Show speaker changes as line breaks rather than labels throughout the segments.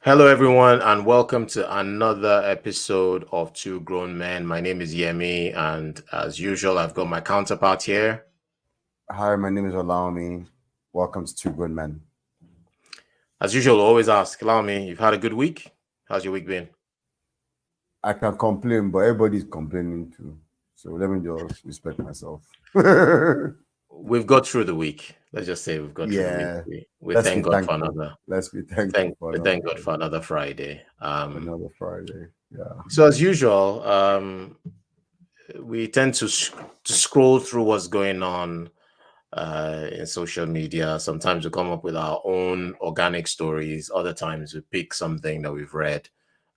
Hello, everyone, and welcome to another episode of Two Grown Men. My name is Yemi, and as usual, I've got my counterpart here.
Hi, my name is Olami. Welcome to Two Good Men.
As usual, always ask, allow me, you've had a good week? How's your week been?
I can complain, but everybody's complaining too. So let me just respect myself.
We've got through the week. Let's just say we've got through the week.
Yeah,
We
let's be
thank God for
thankful.
another.
Let's be
We
thankful
thank,
for
we
another
thank God
day,
for another Friday.
another Friday. Yeah.
So as usual, we tend to scroll through what's going on in social media. Sometimes we come up with our own organic stories. Other times we pick something that we've read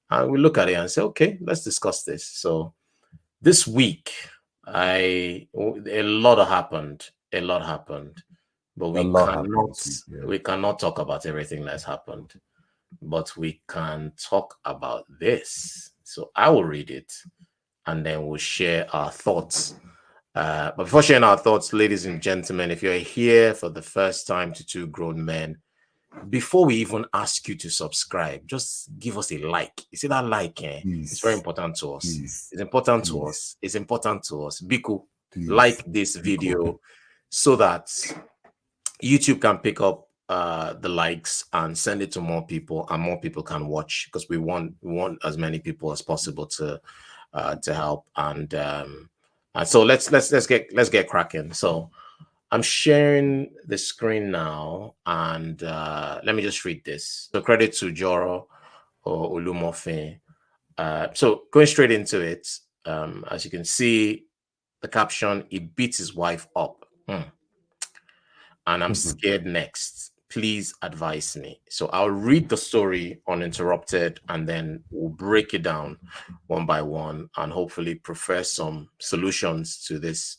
and we look at it and say, okay, let's discuss this. So this week, a lot happened. A lot happened, but
A lot happened this week. Yeah.
we cannot talk about everything that's happened. But we can talk about this. So I will read it, and then we'll share our thoughts. But before sharing our thoughts, ladies and gentlemen, if you're here for the first time to Two Grown Men, before we even ask you to subscribe, just give us a like. You see that like, it's very
Please,
important to us.
please,
It's important to
please,
us. It's important to us. Biko, like
please.
this
Be cool.
video so that YouTube can pick up the likes and send it to more people, and more people can watch, because we want as many people as possible to help. And so let's get cracking. So I'm sharing the screen now, and let me just read this. So credit to Joro or Olumofe. So going straight into it, as you can see, the caption: "He beats his wife up, and I'm scared next. Please advise me." So I'll read the story uninterrupted, and then we'll break it down one by one, and hopefully profess some solutions to this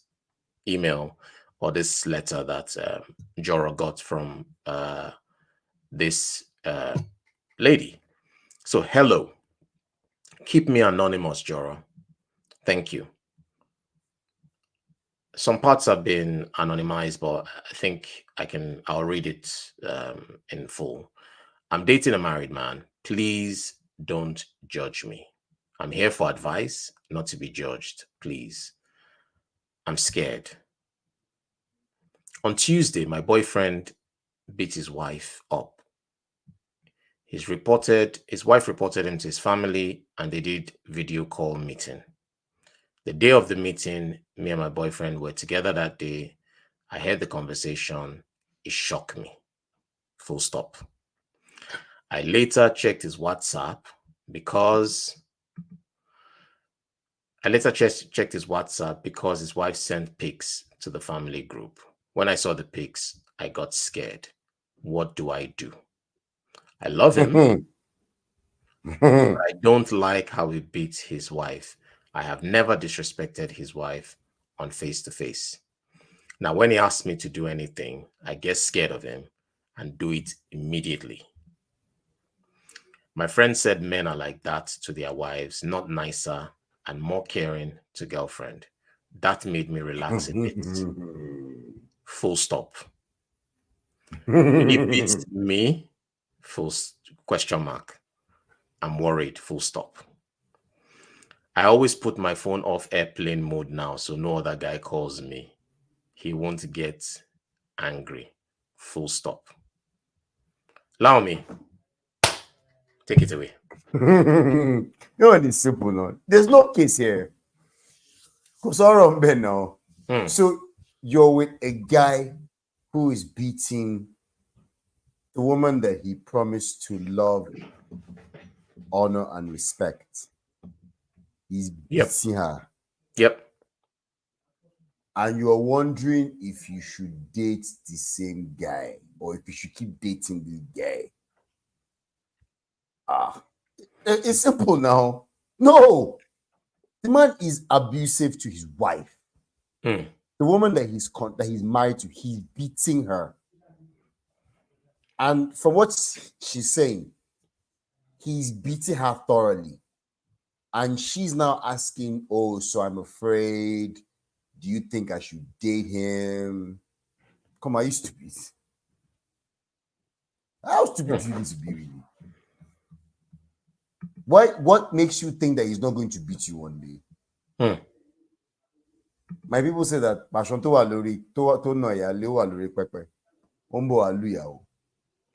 email or this letter that Joro got from this lady. So, hello. Keep me anonymous, Joro. Thank you. Some parts have been anonymized, but I think I'll read it in full. I'm dating a married man. Please don't judge me. I'm here for advice, not to be judged. Please. I'm scared. On Tuesday, my boyfriend beat his wife up. His wife reported him to his family, and they did video call meeting. The day of the meeting, me and my boyfriend were together that day. I heard the conversation. It shocked me. Full stop. I later checked his WhatsApp because his wife sent pics to the family group. When I saw the pics, I got scared. What do I do? I love him. I don't like how he beats his wife. I have never disrespected his wife on face to face. Now, when he asks me to do anything, I get scared of him and do it immediately. My friend said men are like that to their wives, not nicer and more caring to girlfriend. That made me relax a bit. Full stop. If he beats me, question mark. I'm worried, full stop. I always put my phone off airplane mode now, so no other guy calls me. He won't get angry. Full stop. Allow me. Take it away.
You know what is simple now? There's no case here. Because all on Ben now. So you're with a guy who is beating the woman that he promised to love, honor, and respect. He's beating her.
Yep.
And you're wondering if you should date the same guy or if you should keep dating this guy. It's simple now. No, the man is abusive to his wife. The woman that he's married to, he's beating her. And from what she's saying, he's beating her thoroughly. And she's now asking, oh, so I'm afraid. Do you think I should date him? Come on, are you stupid? How stupid do you need to be, really? What makes you think that he's not going to beat you one day? My people say that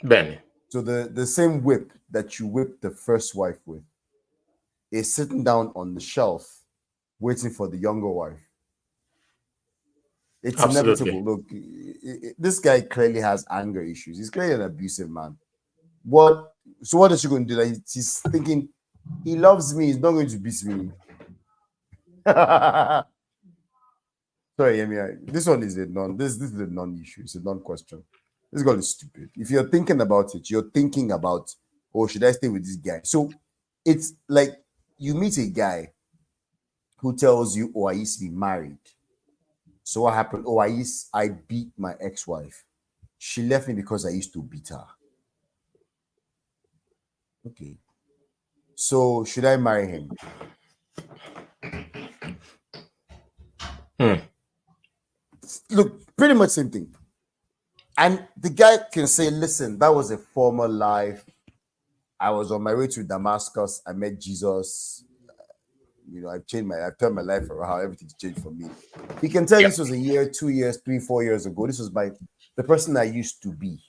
Benny.
So the same whip that you whipped the first wife with is sitting down on the shelf waiting for the younger wife. It's
Absolutely.
inevitable. Look, this guy clearly has anger issues. He's clearly an abusive man. What? So what is he going to do? Like, he's thinking, he loves me. He's not going to beat me. Sorry, I mean, this one is a non. This is a non-issue. It's a non-question. This girl is stupid. If you're thinking about it, you're thinking about, oh, should I stay with this guy? So it's like you meet a guy who tells you, oh, I used to be married. So what happened? Oh, I beat my ex-wife. She left me because I used to beat her. Okay. So should I marry him? Look, pretty much same thing. And the guy can say, listen, that was a former life. I was on my way to Damascus. I met Jesus. I've turned my life around. How everything's changed for me. He can tell this was a year, 2 years, 3, 4 years ago. This was the person I used to be.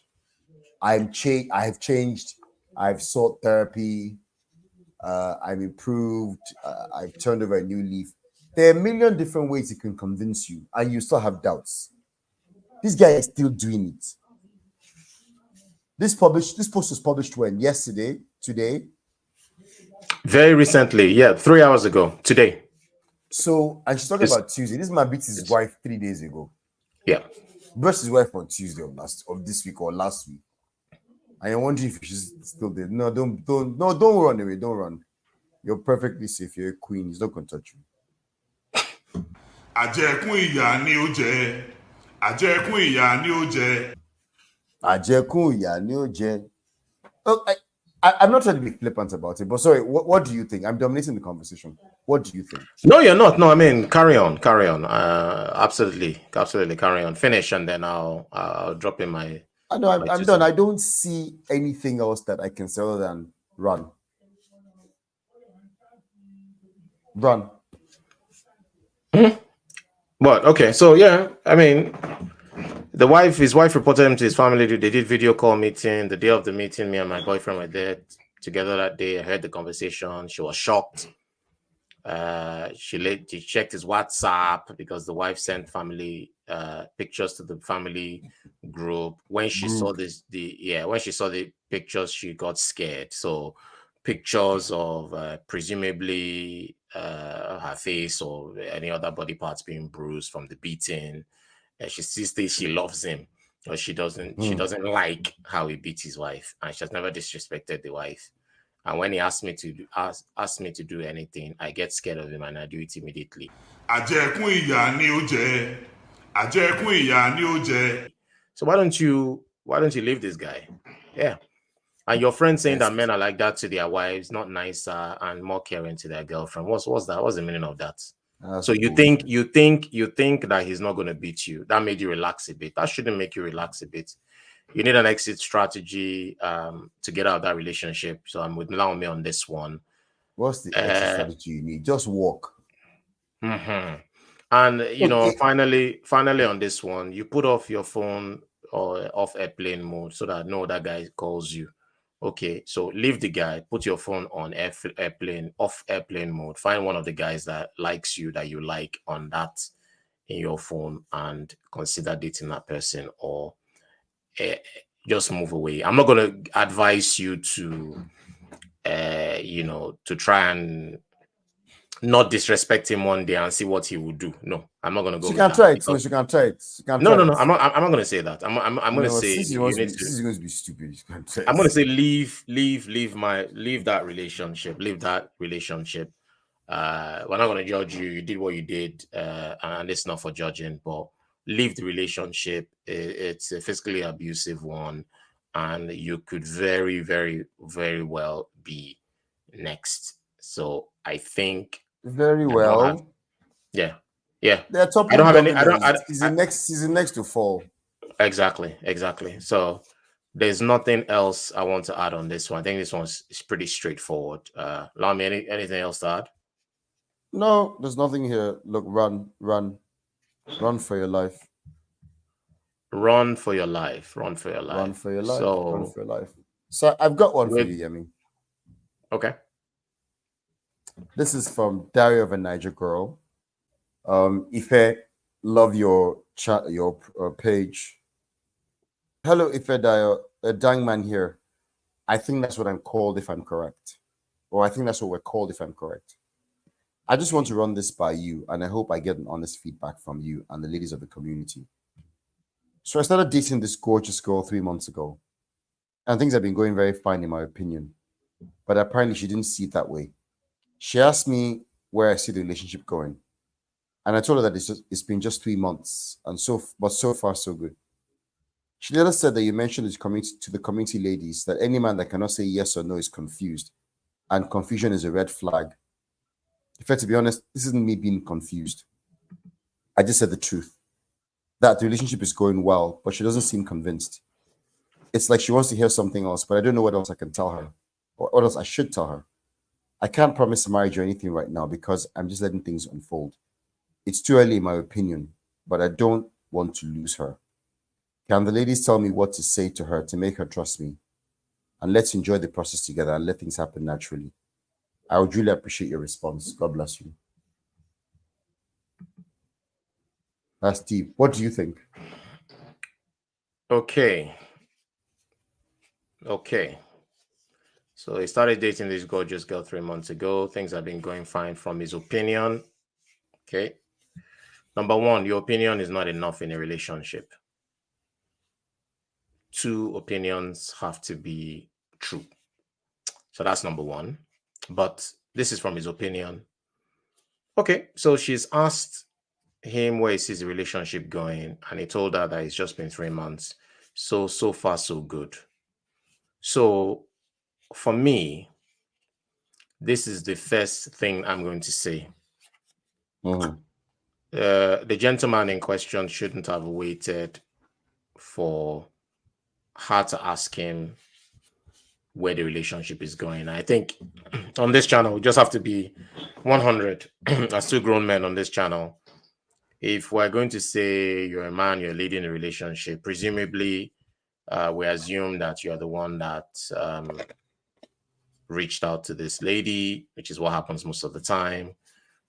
I have changed. I've sought therapy. I'm improved. I've turned over a new leaf. There are a million different ways he can convince you, and you still have doubts. This guy is still doing it. This post was published when? Yesterday? Today?
Very recently, 3 hours ago. Today.
So, and she's talking about Tuesday. This man beat his wife 3 days ago.
Yeah.
Brushed his wife on Tuesday of this week or last week. And you're wondering if she's still there. No, don't run away. Don't run. You're perfectly safe. You're a queen. He's not going to touch you.
Àjẹkún ìyà ni ó jẹ. Àjẹkún ìyà ni ó jẹ.
Àjẹkún ìyà ni ó jẹ. Oh, I'm not trying to be flippant about it, but sorry, what do you think? I'm dominating the conversation. What do you think?
No, you're not. No, I mean, carry on. Absolutely, carry on. Finish, and then I'll drop in my.
I know I'm done. I don't see anything else that I can say other than run. Run.
But okay, so I mean, his wife reported him to his family. They did video call meeting. The day of the meeting, me and my boyfriend were there together that day. I heard the conversation. She was shocked. She checked his WhatsApp because the wife sent family pictures to the family group. When she saw when she saw the pictures, she got scared. So pictures of presumably her face or any other body parts being bruised from the beating. She still says she loves him, but she doesn't like how he beat his wife, and she has never disrespected the wife. And when he asked me to do anything, I get scared of him and I do it immediately.
Àjẹkún ìyà ni ó jẹ. Àjẹkún ìyà ni ó jẹ.
So why don't you leave this guy? Yeah. And your friend saying that men are like that to their wives, not nicer and more caring to their girlfriend. What's that? What's the meaning of that? So you think that he's not going to beat you. That made you relax a bit. That shouldn't make you relax a bit. You need an exit strategy to get out of that relationship. So I'm with Naomi on this one.
What's the exit strategy you need? Just walk.
And finally on this one, you put off your phone or off airplane mode so that no other guy calls you. Okay, so leave the guy, put your phone on off airplane mode. Find one of the guys that likes you, that you like on that in your phone, and consider dating that person, or just move away. I'm not going to advise you to, to try and not disrespect him one day and see what he will do. No, I'm not going to go.
She can try it. No, she can try it.
No. I'm not going to say that. I'm going to say
this is going to be stupid.
I'm going to say leave that relationship. Leave that relationship. We're not going to judge you. You did what you did, and it's not for judging. But leave the relationship. It's a physically abusive one, and you could very, very, very well be next. So I think
very well.
Yeah.
They're top.
I don't have any.
He's the next to fall.
Exactly. So There's nothing else I want to add on this one. I think this one's is pretty straightforward. Lami, anything else to add?
No, there's nothing here. Look, run for your life.
Run for your life. Run for your
Run
life.
for your life. Run
So
for your life. So I've got one for
with
you, Yemi.
okay.
This is from Dario of a Niger girl. Ife, love your chat, your page. Hello, Ife Dayo, Dangman here. I think that's what I'm called if I'm correct. Or I think that's what we're called if I'm correct. I just want to run this by you, and I hope I get an honest feedback from you and the ladies of the community. So I started dating this gorgeous girl 3 months ago, and things have been going very fine in my opinion. But apparently she didn't see it that way. She asked me where I see the relationship going. And I told her that it's been just 3 months, and but so far so good. She later said that you mentioned to the community ladies that any man that cannot say yes or no is confused, and confusion is a red flag. In fact, to be honest, this isn't me being confused. I just said the truth. That the relationship is going well, but she doesn't seem convinced. It's like she wants to hear something else, but I don't know what else I can tell her, or what else I should tell her. I can't promise marriage or anything right now because I'm just letting things unfold. It's too early in my opinion, but I don't want to lose her. Can the ladies tell me what to say to her to make her trust me? And let's enjoy the process together and let things happen naturally. I would really appreciate your response. God bless you. That's deep. What do you think?
Okay. So he started dating this gorgeous girl 3 months ago. Things have been going fine from his opinion. Okay. Number one, your opinion is not enough in a relationship. Two opinions have to be true. So that's number one. But this is from his opinion. Okay. So she's asked him where he sees the relationship going, and he told her that it's just been 3 months. So far, so good. So for me, this is the first thing I'm going to say.
Mm-hmm.
The gentleman in question shouldn't have waited for her to ask him where the relationship is going. I think on this channel, we just have to be 100 as two grown men on this channel. If we're going to say you're a man, you're leading a relationship, presumably we assume that you're the one that reached out to this lady, which is what happens most of the time,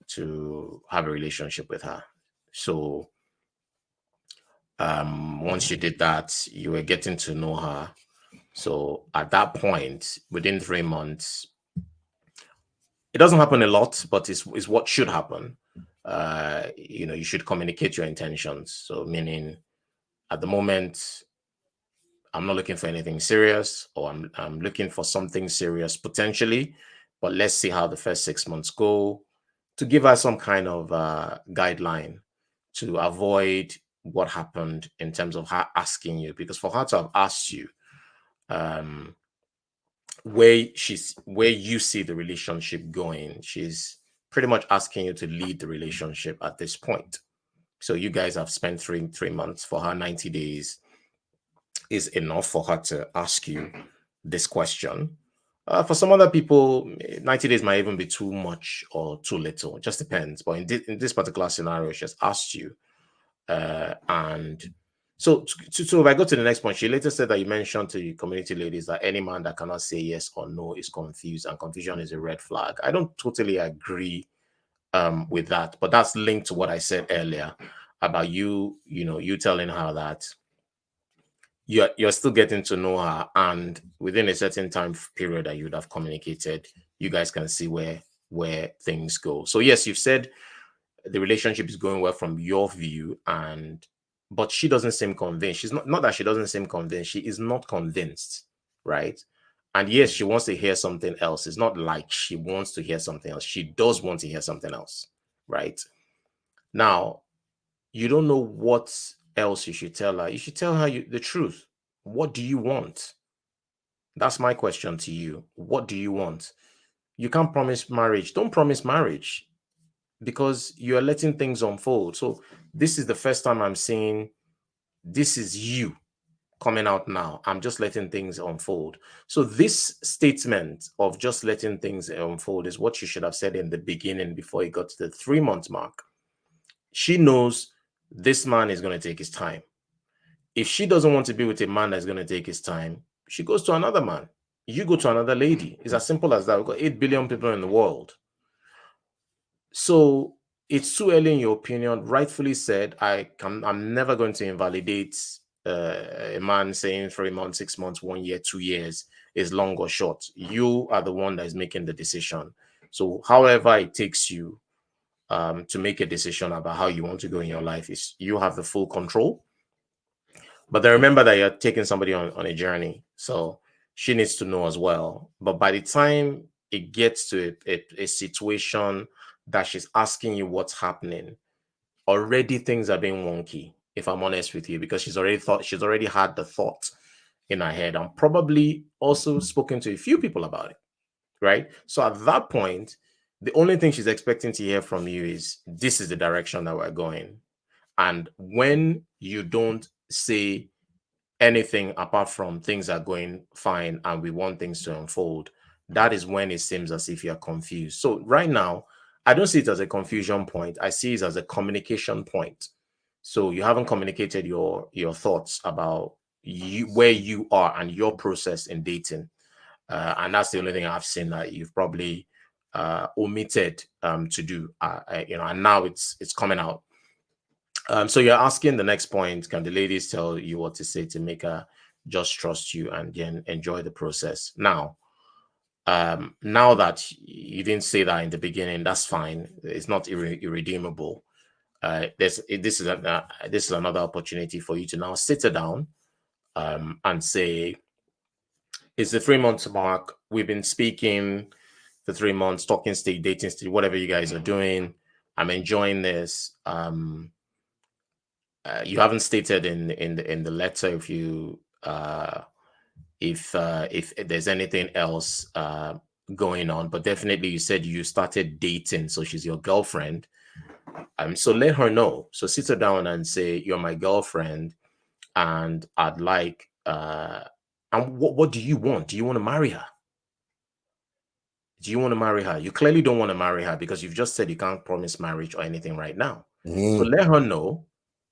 to have a relationship with her. So once you did that, you were getting to know her. So at that point, within 3 months, it doesn't happen a lot, but it's what should happen. You should communicate your intentions. So meaning at the moment, I'm not looking for anything serious, or I'm looking for something serious potentially, but let's see how the first 6 months go, to give her some kind of guideline to avoid what happened in terms of her asking you. Because for her to have asked you where you see the relationship going, she's pretty much asking you to lead the relationship at this point. So you guys have spent three months. For her, 90 days is enough for her to ask you this question. For some other people, 90 days might even be too much or too little. It just depends. But in this particular scenario, she has asked you. And so if I go to the next point, she later said that you mentioned to the community ladies that any man that cannot say yes or no is confused, and confusion is a red flag. I don't totally agree with that, but that's linked to what I said earlier about you telling her that you're still getting to know her, and within a certain time period that you would have communicated, you guys can see where things go. So yes, you've said the relationship is going well from your view, but she doesn't seem convinced. She's not that she doesn't seem convinced, she is not convinced, right? And yes, she wants to hear something else. It's not like she wants to hear something else. She does want to hear something else, right? Now, you don't know what else you should tell her. You should tell her the truth. What do you want? That's my question to you. What do you want? You can't promise marriage. Don't promise marriage, because you're letting things unfold. So this is the first time I'm seeing this is you coming out now. I'm just letting things unfold. So this statement of just letting things unfold is what you should have said in the beginning before you got to the 3 month mark. She knows this man is going to take his time. If she doesn't want to be with a man that's going to take his time, she goes to another man. You go to another lady. It's as simple as that. We've got 8 billion people in the world. So it's too early in your opinion. Rightfully said, I'm never going to invalidate a man saying 3 months, 6 months, 1 year, 2 years is long or short. You are the one that is making the decision. So however it takes you to make a decision about how you want to go in your life, is you have the full control. But then remember that you're taking somebody on a journey. So she needs to know as well. But by the time it gets to a situation that she's asking you what's happening, already things are being wonky, if I'm honest with you, because she's already had the thought in her head and probably also spoken to a few people about it. Right. So at that point, the only thing she's expecting to hear from you is this is the direction that we're going. And when you don't say anything apart from things are going fine and we want things to unfold, that is when it seems as if you're confused. So right now, I don't see it as a confusion point. I see it as a communication point. So you haven't communicated your thoughts about where you are and your process in dating. And that's the only thing I've seen that you've probably omitted to do. And now it's coming out. So you're asking the next point, can the ladies tell you what to say to make her just trust you and then enjoy the process? Now, now that you didn't say that in the beginning, that's fine. It's not irredeemable. This is another opportunity for you to now sit her down and say, it's the 3 months mark. We've been speaking for 3 months, talking stage, dating stage, whatever you guys are doing. I'm enjoying this. You haven't stated in the letter if there's anything else going on, but definitely you said you started dating, so she's your girlfriend. So let her know. So sit her down and say, you're my girlfriend, and I'd like and what do you want? Do you want to marry her? Do you want to marry her? You clearly don't want to marry her because you've just said you can't promise marriage or anything right now. So let her know.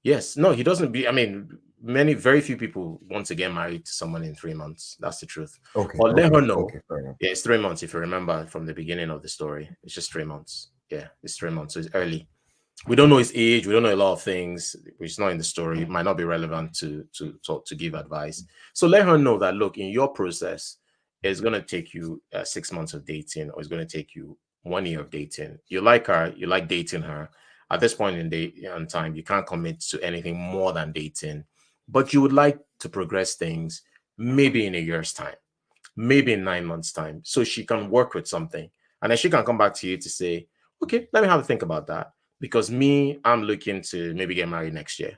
Yes, no, he doesn't be. I mean, very few people want to get married to someone in 3 months. That's the truth.
Okay.
But let her know.
Okay, fair enough.
Yeah, it's 3 months. If you remember from the beginning of the story, it's just 3 months. Yeah, it's 3 months. So it's early. We don't know his age. We don't know a lot of things which is not in the story. It might not be relevant to talk to give advice. So let her know that look, in your process, it's going to take you 6 months of dating, or it's going to take you 1 year of dating. You like her. You like dating her. At this point in time, you can't commit to anything more than dating, but you would like to progress things maybe in a year's time, maybe in 9 months' time, so she can work with something. And then she can come back to you to say, okay, let me have a think about that. Because I'm looking to maybe get married next year.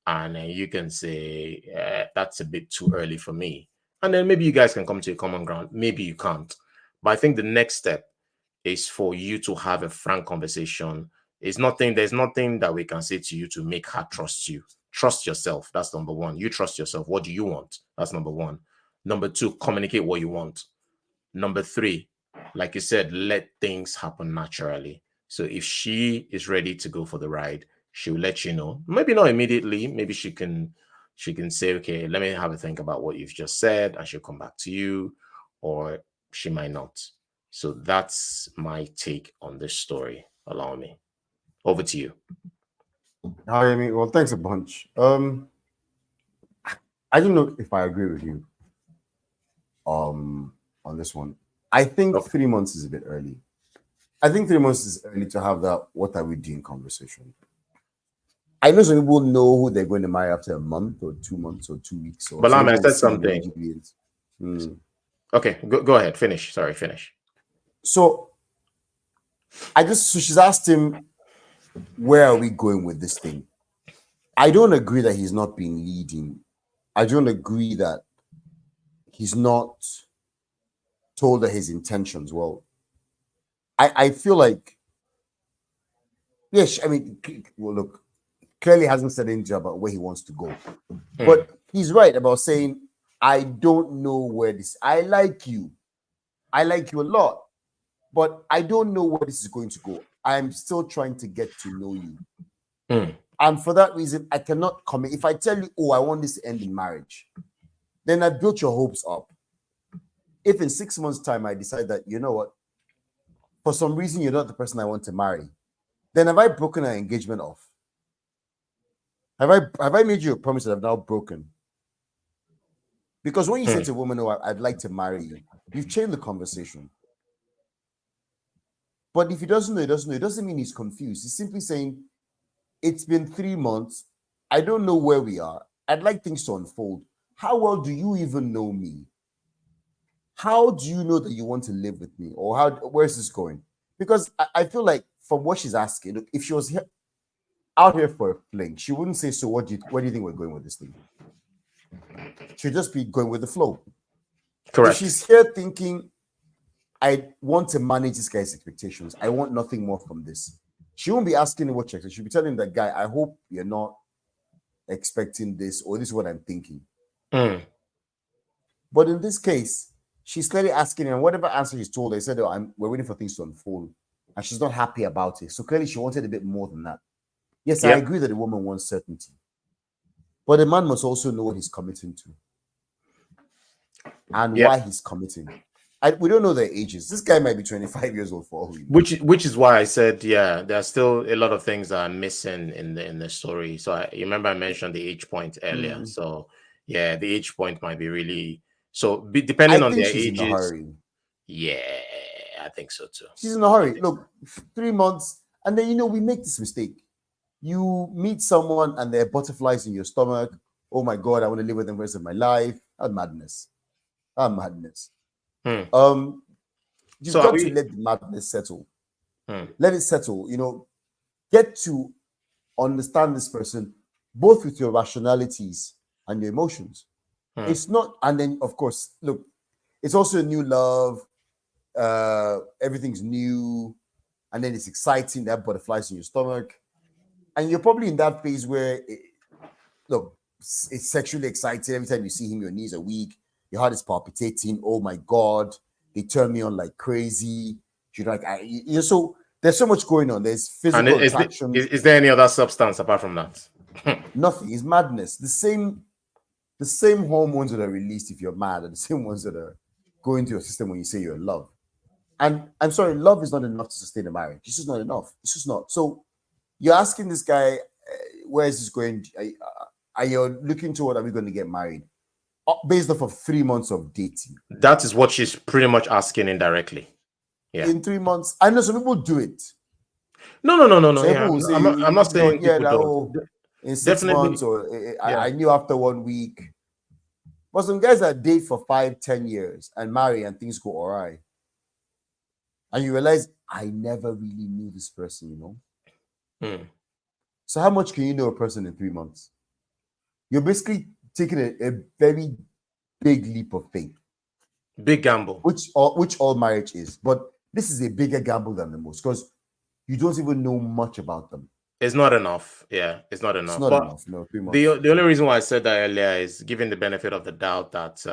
And then you can say, that's a bit too early for me. And then maybe you guys can come to a common ground. Maybe you can't. But I think the next step is for you to have a frank conversation. There's nothing that we can say to you to make her trust you. Trust yourself. That's number one. You trust yourself. What do you want? That's number one. Number two, communicate what you want. Number three, like you said, let things happen naturally. So if she is ready to go for the ride, she will let you know. Maybe not immediately. Maybe she can say, okay, let me have a think about what you've just said, and she'll come back to you, or she might not. So that's my take on this story. Allow me. Over to you.
Hi, Amy. Well, thanks a bunch. I don't know if I agree with you on this one. I think 3 months is a bit early. I think 3 months is early to have that what are we doing conversation. I know some people know who they're going to marry after a month or 2 months or 2 weeks. Or
but I said something. Okay, go ahead. Finish. Sorry, finish.
So she's asked him, where are we going with this thing? I don't agree that he's not been leading. I don't agree that he's not told her his intentions. Well, I feel like, yes, I mean, well, look, clearly hasn't said anything about where he wants to go. But he's right about saying, I don't know where this. I like you a lot, but I don't know where this is going to go. I'm still trying to get to know you. And for that reason, I cannot commit. If I tell you, oh, I want this to end in marriage, then I built your hopes up. If in 6 months' time I decide that, you know what, for some reason you're not the person I want to marry, then have I broken our engagement off? Have I made you a promise that I've now broken? Because when you say to a woman, oh, I'd like to marry you, you've changed the conversation. But if he doesn't know, he doesn't know. It doesn't mean he's confused. He's simply saying, it's been 3 months. I don't know where we are. I'd like things to unfold. How well do you even know me? How do you know that you want to live with me? Or where's this going? Because I feel like from what she's asking, look, if she was out here for a fling, she wouldn't say, so where do you think we're going with this thing? She'd just be going with the flow.
Correct.
If she's here thinking, I want to manage this guy's expectations. I want nothing more from this. She won't be asking him what checks. She'll be telling that guy, I hope you're not expecting this, or this is what I'm thinking. But in this case, she's clearly asking him, and whatever answer he's told her, he said, oh, we're waiting for things to unfold. And she's not happy about it. So clearly she wanted a bit more than that. Yes, I agree that the woman wants certainty. But the man must also know what he's committing to. And why he's committing. We don't know their ages. This guy might be 25 years old for all we know.
Which is why I said, there's still a lot of things that are missing in the story. So you remember I mentioned the age point earlier. So the age point might be really depending on their ages.
In a hurry.
Yeah, I think so too.
She's in a hurry. Look, 3 months, and then we make this mistake. You meet someone and there are butterflies in your stomach. Oh my God, I want to live with them the rest of my life. That's madness. You've got to let the madness settle. Let it settle. Get to understand this person both with your rationalities and your emotions. It's not, and then of course, look, it's also a new love. Everything's new, and then it's exciting. There are butterflies in your stomach, and you're probably in that phase where, it's sexually exciting. Every time you see him, your knees are weak. Your heart is palpitating. Oh my God, they turn me on like crazy. You're like, so there's so much going on. There's physical attraction.
Is there any other substance apart from that?
Nothing. It's madness. The same hormones that are released if you're mad are the same ones that are going to your system when you say you're in love. And I'm sorry, love is not enough to sustain a marriage. It's just not enough. It's just not. So you're asking this guy, where is this going? Are you looking toward, are we going to get married? Based off of 3 months of dating.
That is what she's pretty much asking indirectly. Yeah.
In 3 months, I know some people do it.
No. I'm not saying people don't.
In 6 months, or I knew after 1 week. But some guys that date for 5-10 years and marry and things go all right. And you realize, I never really knew this person, So how much can you know a person in 3 months? You're basically taking a very big leap of faith.
Big gamble.
Which all marriage is. But this is a bigger gamble than the most, because you don't even know much about them.
It's not enough. Yeah, it's not enough.
It's not enough. No, 3 months.
The only reason why I said that earlier is giving the benefit of the doubt that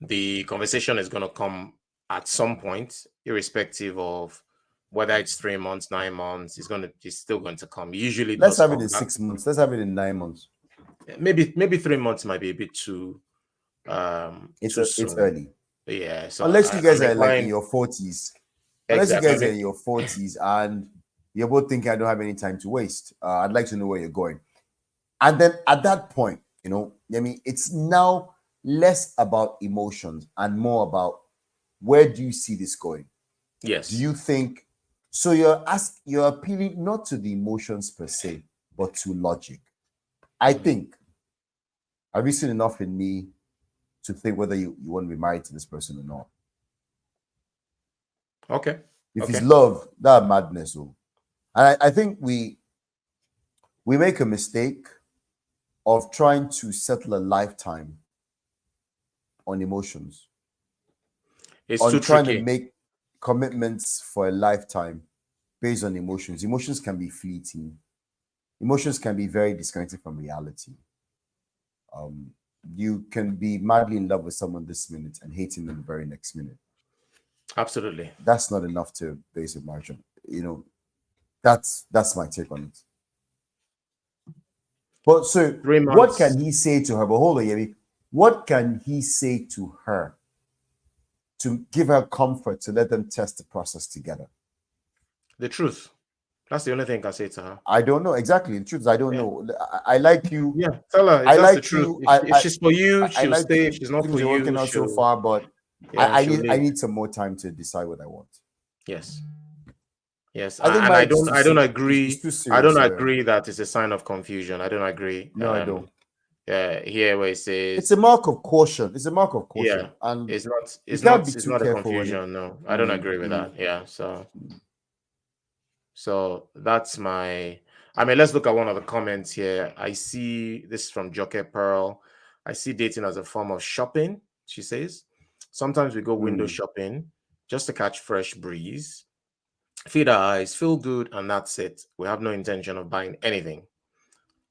the conversation is going to come at some point, irrespective of whether it's 3 months, 9 months. It's still going to come. Usually,
let's have it in 6 months. Let's have it in 9 months.
Maybe 3 months might be a bit too.
It's early.
Yeah. So
unless you guys are like in your 40s. Unless you guys are in your 40s and you're both thinking, I don't have any time to waste. I'd like to know where you're going. And then at that point, it's now less about emotions and more about, where do you see this going?
Yes.
Do you think, so you're appealing not to the emotions per se, but to logic. I think, have you seen enough in me to think whether you want to be married to this person or not?
Okay.
If it's love, that's madness. And I think we make a mistake of trying to settle a lifetime on emotions.
It's
on
too
trying
tricky.
to make commitments for a lifetime based on emotions. Emotions can be fleeting. emotions can be very disconnected from reality. You can be madly in love with someone this minute and hating them the very next minute.
Absolutely.
That's not enough to base a marriage on. That's my take on it. But so
3 months.
what can he say to her? But hold on, Yemi. What can he say to her to give her comfort, to let them test the process together?
The truth. That's the only thing I can say to her.
I don't know exactly. The truth is, I don't know. I like you.
Yeah, tell her.
I
That's
like
the truth.
you.
If she's for you,
I
she'll
like
stay.
you.
If she's not
Things
for
are working
you,
out so
she'll.
far, but
Yeah,
I
she'll
need
leave.
some more time to decide what I want.
Yes. Yes,
I think
and
marriage is
I don't
it's
agree.
too
I don't
serious.
agree that it's a sign of confusion. I don't agree.
No, I don't.
Here where it says
It's a mark of caution. It's a mark of caution,
yeah,
and
it's not.
you
It's
can't
not.
be
It's
too
not a
careful when it.
confusion. No, I don't agree with that. Yeah. So that's my. I mean, let's look at one of the comments here. I see this is from Joke Pearl. I see dating as a form of shopping. She says sometimes we go window shopping just to catch fresh breeze, feed our eyes, feel good, and that's it. We have no intention of buying anything.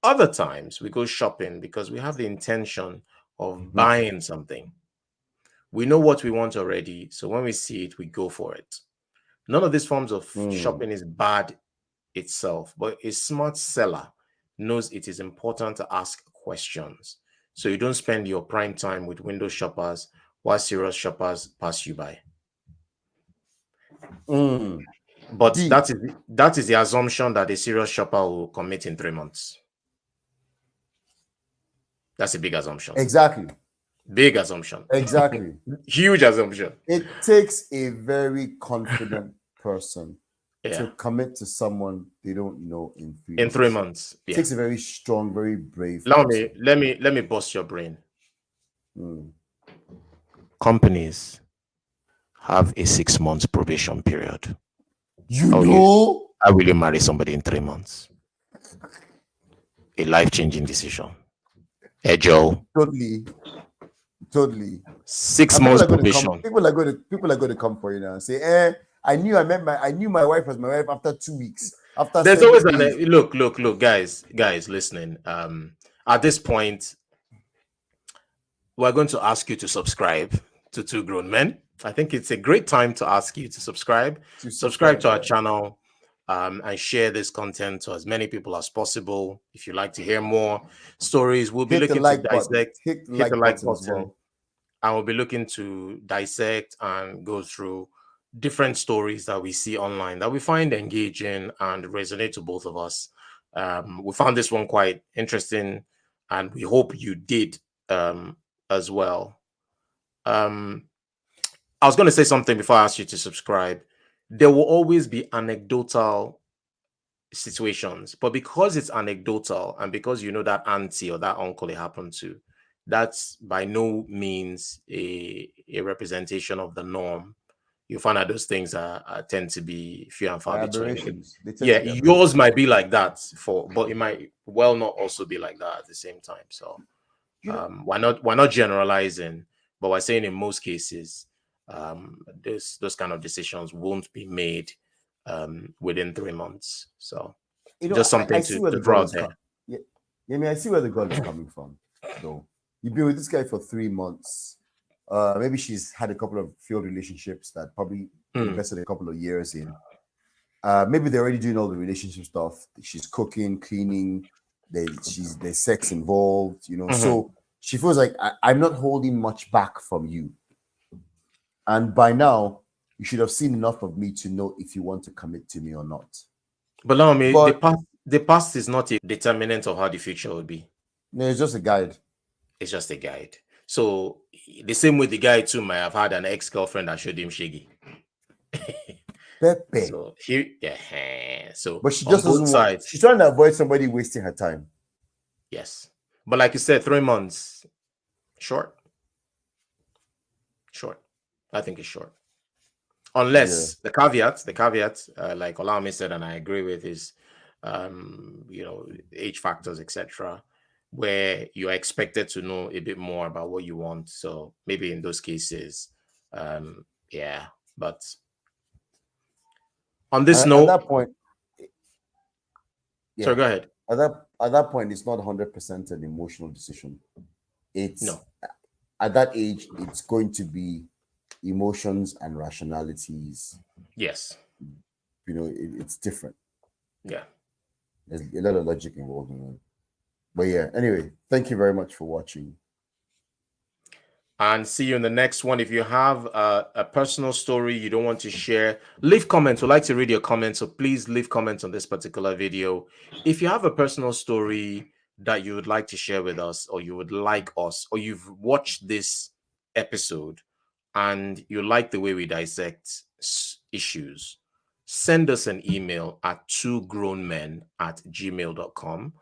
Other times we go shopping because we have the intention of buying something. We know what we want already, so when we see it, we go for it. None of these forms of shopping is bad itself, but a smart seller knows it is important to ask questions. So you don't spend your prime time with window shoppers while serious shoppers pass you by. But
Deep.
that is the assumption that a serious shopper will commit in 3 months. That's a big assumption.
Exactly.
Big assumption.
Exactly.
Huge assumption.
It takes a very confident person
Yeah.
to commit to someone they don't know in 3
In
months.
3 months.
It
Yeah.
takes a very strong, very brave
Let
person.
me bust your brain. Companies have a 6 months probation period. How will you marry somebody in 3 months? A life-changing decision. Hey, Joe.
Totally.
6 months probation.
People are going to come for you now and say, I knew my wife was my wife after 2 weeks. After
There's
7
always
days.
look, guys listening. At this point, we're going to ask you to subscribe to Two Grown Men. I think it's a great time to ask you to subscribe to our channel, and share this content to as many people as possible. If you'd like to hear more stories, we'll be looking to dissect.
Hit the like button as well.
And we'll be looking to dissect and go through different stories that we see online that we find engaging and resonate to both of us. We found this one quite interesting, and we hope you did as well. I was going to say something before I asked you to subscribe. There will always be anecdotal situations, but because it's anecdotal and because you know that auntie or that uncle it happened to, that's by no means a representation of the norm. You find out those things tend to be few and far between. Yeah, yours might be like that but it might well not also be like that at the same time. So we're not generalizing, but we're saying in most cases those kind of decisions won't be made within 3 months. So just something to draw out there.
I see where the girl is coming from, though. You've been with this guy for 3 months. Maybe she's had a couple of failed relationships that probably invested a couple of years in. Maybe they're already doing all the relationship stuff. She's cooking, cleaning. There's sex involved, So she feels like I'm not holding much back from you. And by now, you should have seen enough of me to know if you want to commit to me or not.
But now, the past is not a determinant of how the future will be.
No, it's just a guide.
It's just a guide. So the same way the guy too might have had an ex-girlfriend that showed him shaggy.
Pepe.
So
but she just doesn't want. She's trying to avoid somebody wasting her time.
Yes, but like you said, 3 months, short. I think it's short. Unless the caveat, like Olami said, and I agree with, is age factors, etc., where you're expected to know a bit more about what you want. So maybe in those cases, but on this note,
at that point, Yeah.
So go ahead.
At that point, it's not 100% an emotional decision. It's
No.
at that age, it's going to be emotions and rationalities.
Yes.
You know, it's different.
Yeah.
There's a lot of logic involved in it. But yeah, anyway, thank you very much for watching.
And see you in the next one. If you have a personal story you don't want to share, leave comments. We'd like to read your comments, so please leave comments on this particular video. If you have a personal story that you would like to share with us, or you would like us, or you've watched this episode and you like the way we dissect issues, send us an email at twogrownmen@gmail.com.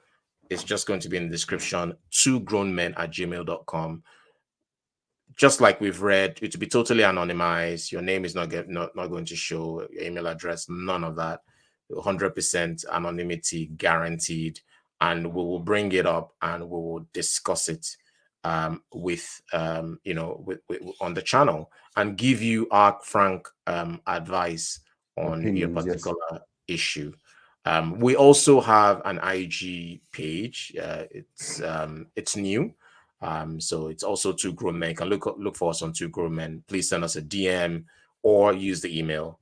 It's just going to be in the description, twogrownmen@gmail.com. Just like we've read, it will be totally anonymized. Your name is not going to show, your email address, none of that. 100% anonymity guaranteed. And we will bring it up and we will discuss it with on the channel and give you our frank advice on your
Opinions, yes.
particular issue. We also have an IG page. It's new. So it's also Two Grown Men. You can look for us on Two Grown Men. Please send us a DM or use the email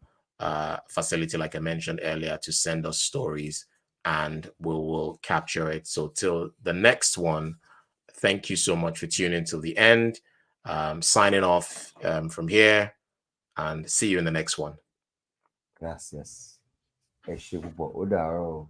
facility, like I mentioned earlier, to send us stories and we will capture it. So till the next one, thank you so much for tuning till the end. Signing off from here and see you in the next one.
Gracias. Ẹ ṣé púpọ̀. Ó dàárọ̀ o.